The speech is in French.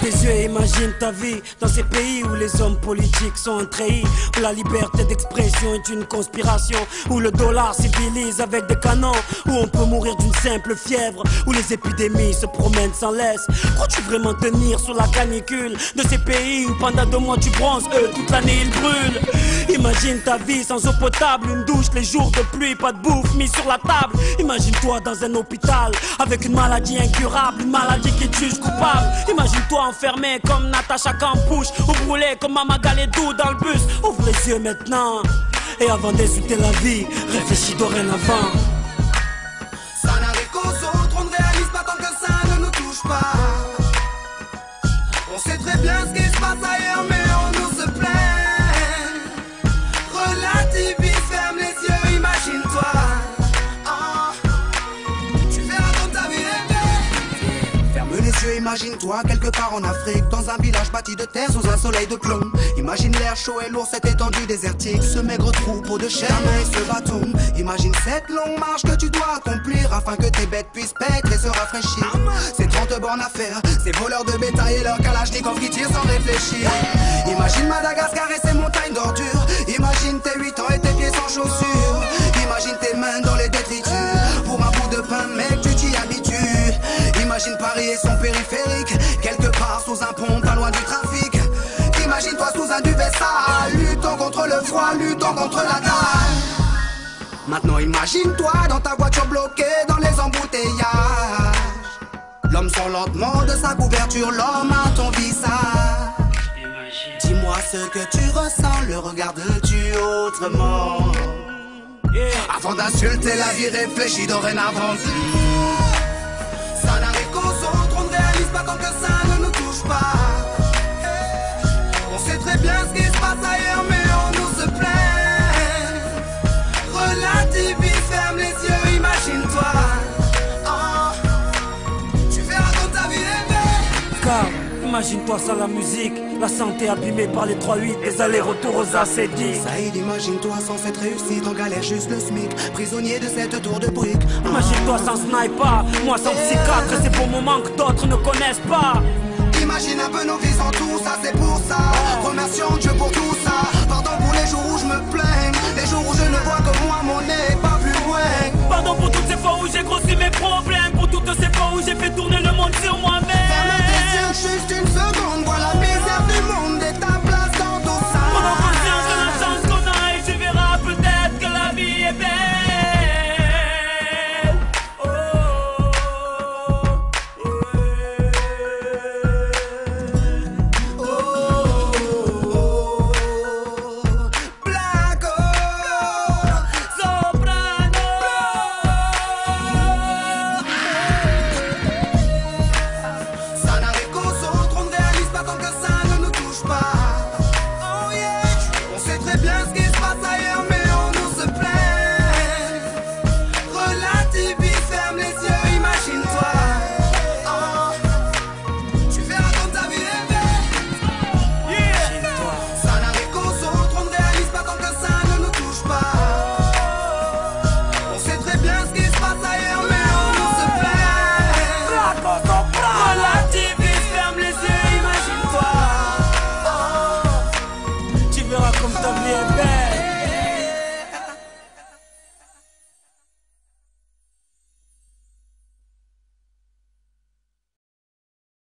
tes yeux et imagine ta vie dans ces pays où les hommes politiques sont trahis, où la liberté d'expression est une conspiration, où le dollar civilise avec des canons, où on peut mourir d'une simple fièvre, où les épidémies se promènent sans laisse. Crois-tu vraiment tenir sous la canicule de ces pays où pendant 2 mois tu bronzes, eux toute l'année ils brûlent? Imagine ta vie sans eau potable, une douche les jours de pluie, pas de bouffe mise sur la table. Imagine-toi dans un hôpital avec une maladie incurable, une maladie qui te juge coupable. Imagine-toi enfermé comme Natacha Campouche, ou brûlé comme Mama Galedou dans le bus. Ouvre les yeux maintenant, et avant d'insulter la vie, réfléchis dorénavant. Ça n'arrive qu'aux autres, on ne réalise pas tant que ça ne nous touche pas. On sait très bien ce qui se passe ailleurs, mais on nous se plaint. Relativise, ferme les yeux, imagine-toi. Tu verras comme ta vie est belle. Ferme les yeux, imagine-toi quelque part en Afrique, dans un village bâti de terre sous un soleil de plomb. Imagine l'air chaud et lourd, cette étendue désertique, ce maigre troupeau de chair et ce bâton. Imagine cette longue marche que tu dois accomplir afin que tes bêtes puissent paître et se rafraîchir. Ces 30 bornes à faire, ces voleurs de bétail et leurs kalachnikov qui tirent sans réfléchir. Imagine Madagascar et ses montagnes d'ordures. Imagine tes 8 ans et tes pieds sans chaussures. Imagine tes mains dans les détritus. Pour un bout de pain, mec, tu t'y habitues. Imagine Paris et son périphérique, quelque part sous un pont, pas loin du trafic. Imagine-toi sous un duvet sale, luttons contre le froid, luttons contre la dalle. Maintenant imagine-toi dans ta voiture bloquée dans les embouteillages. L'homme sort lentement de sa couverture, l'homme a ton visage. Dis-moi ce que tu ressens, le regardes-tu autrement? Avant d'insulter la vie, réfléchis dorénavant. Ça n'arrive qu'aux autres, on ne réalise pas tant que ça ne nous touche pas. On sait très bien ce qui se passe ailleurs, mais on nous se plaint. Relativise, ferme les yeux, imagine-toi. Tu verras comme ta vie est belle. Car imagine-toi sans la musique, la santé abîmée par les 3-8, les allers-retours aux acédiques. Saïd, imagine-toi sans cette réussite, en galère juste le SMIC, prisonnier de cette tour de briques. Imagine-toi sans sniper, moi sans psychiatre, et ces bons moments que d'autres ne connaissent pas. Imagine un peu nos vies sans tout ça, c'est pour ça. Remercions Dieu pour tout ça. Pardon pour les jours où je me plains, les jours où je ne vois que moi, mon nez pas plus loin. Pardon pour toutes ces fois où j'ai grossi mes problèmes, pour toutes ces fois où j'ai fait tourner le monde sur moi-même.